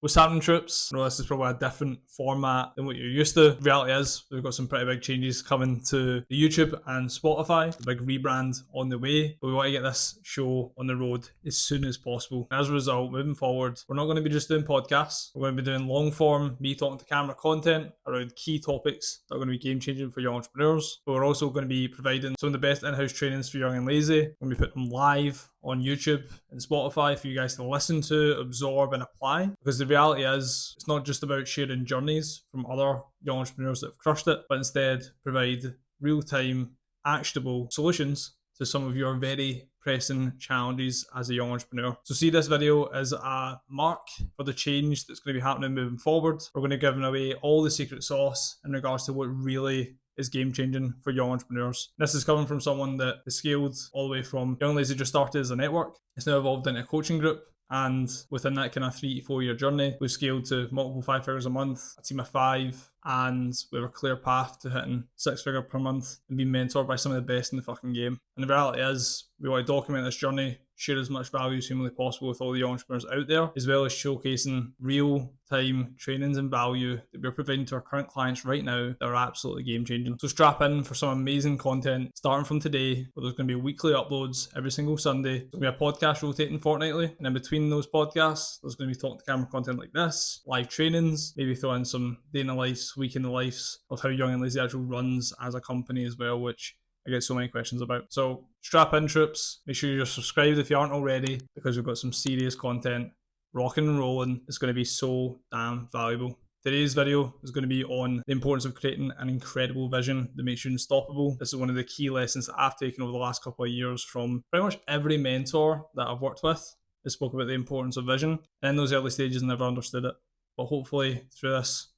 What's happening, troops? I know this is probably a different format than what you're used to. The reality is, we've got some pretty big changes coming to the YouTube and Spotify. A big rebrand on the way, but we want to get this show on the road as soon as possible. And as a result, moving forward, we're not going to be just doing podcasts. We're going to be doing long form, me talking to camera content around key topics that are going to be game changing for young entrepreneurs. But we're also going to be providing some of the best in-house trainings for young and lazy. We're going to be putting them live on YouTube and Spotify for you guys to listen to, absorb, and apply. Because the reality is, it's not just about sharing journeys from other young entrepreneurs that have crushed it, but instead provide real-time, actionable solutions to some of your very pressing challenges as a young entrepreneur. So see this video as a mark for the change that's going to be happening moving forward. We're going to give away all the secret sauce in regards to what really is game changing for young entrepreneurs. This is coming from someone that has scaled all the way from young lazy just started as a network. It's now evolved into a coaching group. And within that kind of 3 to 4 year journey, we've scaled to multiple 5 figures a month, a team of 5, and we have a clear path to hitting 6 figure per month and being mentored by some of the best in the fucking game. And the reality is, we want to document this journey, share as much value as humanly possible with all the entrepreneurs out there, as well as showcasing real-time trainings and value that we're providing to our current clients right now that are absolutely game-changing. So strap in for some amazing content starting from today, where there's going to be weekly uploads every single Sunday. There's going to be a podcast rotating fortnightly, and in between those podcasts, there's going to be talk to camera content like this, live trainings, maybe throw in some day in the lives, week in the lives of how Young and Lazy actually runs as a company as well, which I get so many questions about. So strap in, troops. Make sure you're subscribed if you aren't already, because we've got some serious content rocking and rolling. It's going to be so damn valuable. Today's video is going to be on the importance of creating an incredible vision that makes you unstoppable. This is one of the key lessons that I've taken over the last couple of years from pretty much every mentor that I've worked with. They spoke about the importance of vision. And in those early stages, I never understood it. But hopefully through this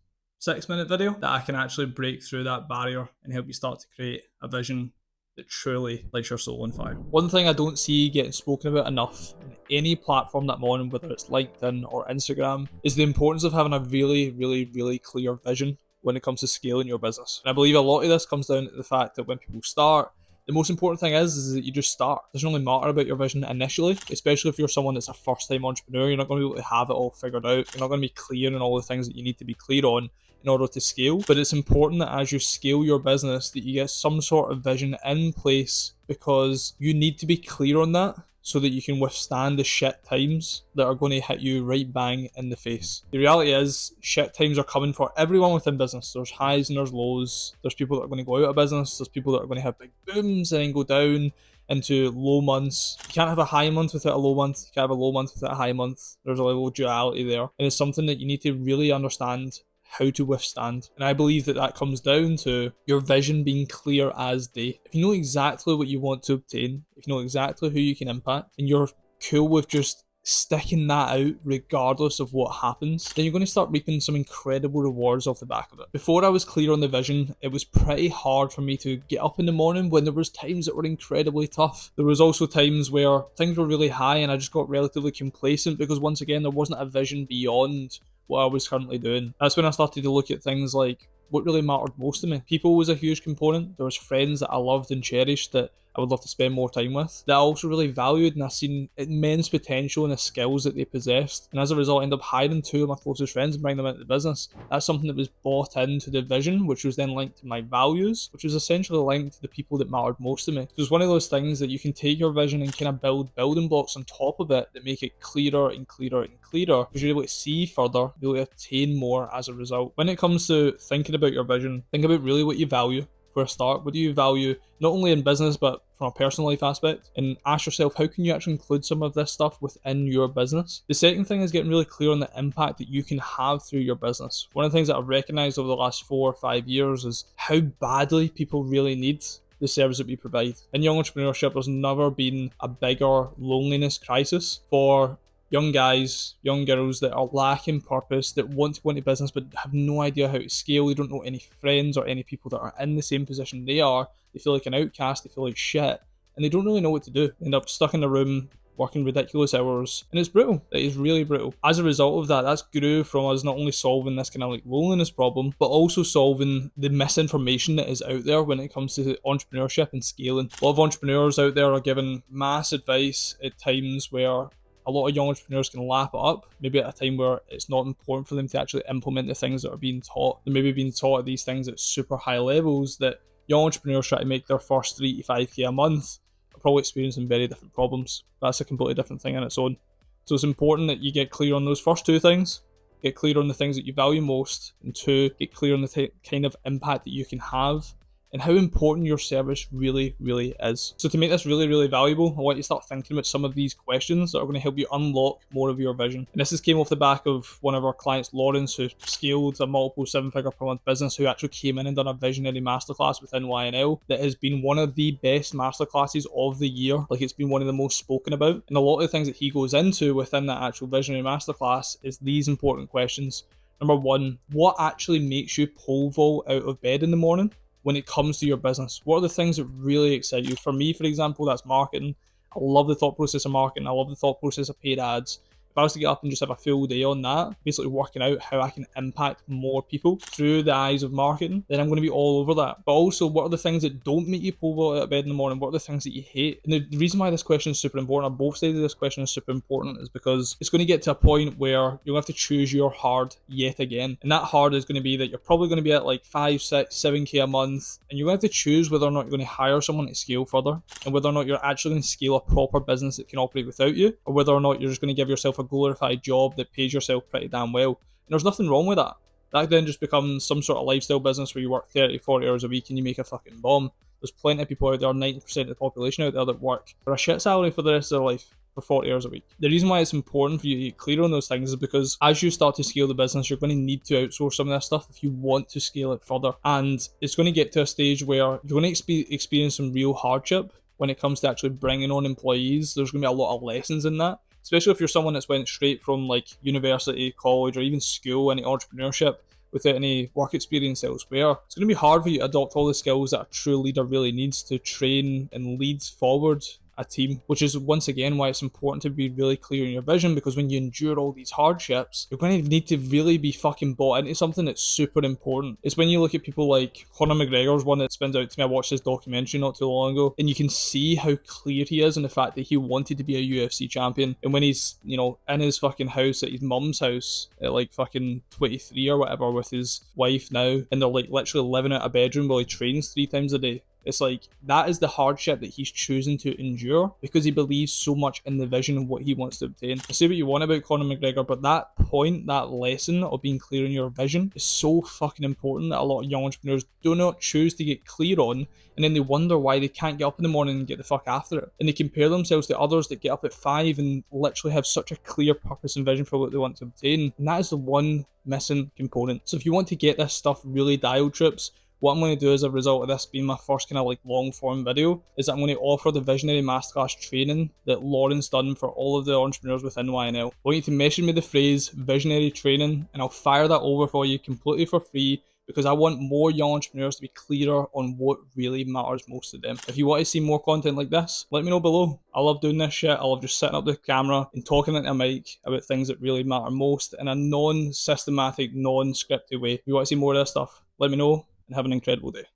6-minute video, that I can actually break through that barrier and help you start to create a vision that truly lights your soul on fire. One thing I don't see getting spoken about enough in any platform that I'm on, whether it's LinkedIn or Instagram, is the importance of having a really clear vision when it comes to scaling your business. And I believe a lot of this comes down to the fact that when people start, the most important thing is that you just start. It doesn't really matter about your vision initially, especially if you're someone that's a first-time entrepreneur. You're not going to be able to have it all figured out. You're not going to be clear on all the things that you need to be clear on in order to scale. But it's important that as you scale your business, that you get some sort of vision in place, because you need to be clear on that so that you can withstand the shit times that are going to hit you right bang in the face. The reality is, shit times are coming for everyone within business. There's highs and there's lows. There's people that are going to go out of business. There's people that are going to have big booms and then go down into low months. You can't have a high month without a low month. You can't have a low month without a high month. There's a level of duality there. And it's something that you need to really understand how to withstand. And I believe that that comes down to your vision being clear as day. If you know exactly what you want to obtain, if you know exactly who you can impact, and you're cool with just sticking that out regardless of what happens, then you're going to start reaping some incredible rewards off the back of it. Before I was clear on the vision, it was pretty hard for me to get up in the morning when there was times that were incredibly tough. There was also times where things were really high and I just got relatively complacent, because once again, there wasn't a vision beyond what I was currently doing. That's when I started to look at things like what really mattered most to me. People was a huge component. There was friends that I loved and cherished that I would love to spend more time with, that I also really valued, and I seen immense potential in the skills that they possessed. And as a result, I ended up hiring 2 of my closest friends and bringing them into the business. That's something that was bought into the vision, which was then linked to my values, which was essentially linked to the people that mattered most to me. So it's one of those things that you can take your vision and kind of build building blocks on top of it that make it clearer and clearer and clearer, because you're able to see further, you're able to attain more as a result. When it comes to thinking about your vision, think about really what you value. For a start, what do you value, not only in business but from a personal life aspect? And ask yourself, how can you actually include some of this stuff within your business? The second thing is getting really clear on the impact that you can have through your business. One of the things that I've recognized over the last 4 or 5 years is how badly people really need the service that we provide. In young entrepreneurship, there's never been a bigger loneliness crisis for young guys, young girls that are lacking purpose, that want to go into business but have no idea how to scale. They don't know any friends or any people that are in the same position they are. They feel like an outcast, they feel like shit, and they don't really know what to do. They end up stuck in a room, working ridiculous hours, and it's brutal. It is really brutal. As a result of that, that's grew from us not only solving this kind of like loneliness problem, but also solving the misinformation that is out there when it comes to entrepreneurship and scaling. A lot of entrepreneurs out there are giving mass advice at times where a lot of young entrepreneurs can lap it up, maybe at a time where it's not important for them to actually implement the things that are being taught. They're maybe being taught these things at super high levels that young entrepreneurs try to make their first 3 to 5K a month are probably experiencing very different problems. That's a completely different thing in its own. So it's important that you get clear on those first two things, get clear on the things that you value most, and two, get clear on the kind of impact that you can have and how important your service really, really is. So to make this really, really valuable, I want you to start thinking about some of these questions that are going to help you unlock more of your vision. And this came off the back of one of our clients, Lawrence, who scaled a multiple 7-figure per month business, who actually came in and done a visionary masterclass within YNL that has been one of the best masterclasses of the year. Like, it's been one of the most spoken about. And a lot of the things that he goes into within that actual visionary masterclass is these important questions. Number one, what actually makes you pole vault out of bed in the morning? When it comes to your business, what are the things that really excite you? For me, for example, that's marketing. I love the thought process of marketing. I love the thought process of paid ads. If I was to get up and just have a full day on that, basically working out how I can impact more people through the eyes of marketing, then I'm going to be all over that. But also, what are the things that don't make you pull out of bed in the morning? What are the things that you hate? And the reason why this question is super important, or both sides of this question is super important, is because it's going to get to a point where you'll have to choose your hard yet again. And that hard is going to be that you're probably going to be at like 5, 6, 7K a month, and you're going to have to choose whether or not you're going to hire someone to scale further, and whether or not you're actually going to scale a proper business that can operate without you, or whether or not you're just going to give yourself a glorified job that pays yourself pretty damn well. And there's nothing wrong with that. That then just becomes some sort of lifestyle business where you work 30, 40 hours a week and you make a fucking bomb. There's plenty of people out there, 90% of the population out there, that work for a shit salary for the rest of their life for 40 hours a week. The reason why it's important for you to get clear on those things is because as you start to scale the business, you're going to need to outsource some of this stuff if you want to scale it further. And it's going to get to a stage where you're going to experience some real hardship when it comes to actually bringing on employees. There's going to be a lot of lessons in that, especially if you're someone that's went straight from like university, college, or even school into entrepreneurship without any work experience elsewhere. It's going to be hard for you to adopt all the skills that a true leader really needs to train and lead forward a team, which is once again why it's important to be really clear in your vision, because when you endure all these hardships, you're going to need to really be fucking bought into something that's super important. It's when you look at people like Conor McGregor's one that spins out to me. I watched his documentary not too long ago, and you can see how clear he is in the fact that he wanted to be a UFC champion. And when he's, you know, in his fucking house at his mum's house at like fucking 23 or whatever with his wife now, and they're like literally living out a bedroom while he trains 3 times a day. It's like, that is the hardship that he's choosing to endure because he believes so much in the vision of what he wants to obtain. Say what you want about Conor McGregor, but that point, that lesson of being clear on your vision is so fucking important that a lot of young entrepreneurs do not choose to get clear on, and then they wonder why they can't get up in the morning and get the fuck after it. And they compare themselves to others that get up at 5 and literally have such a clear purpose and vision for what they want to obtain. And that is the one missing component. So if you want to get this stuff really dialed, troops, what I'm going to do as a result of this being my first kind of like long form video is that I'm going to offer the Visionary Masterclass training that Lauren's done for all of the entrepreneurs within YNL. I want you to message me the phrase Visionary Training and I'll fire that over for you completely for free, because I want more young entrepreneurs to be clearer on what really matters most to them. If you want to see more content like this, let me know below. I love doing this shit. I love just sitting up the camera and talking into a mic about things that really matter most in a non-systematic, non-scripted way. If you want to see more of this stuff, let me know, and have an incredible day.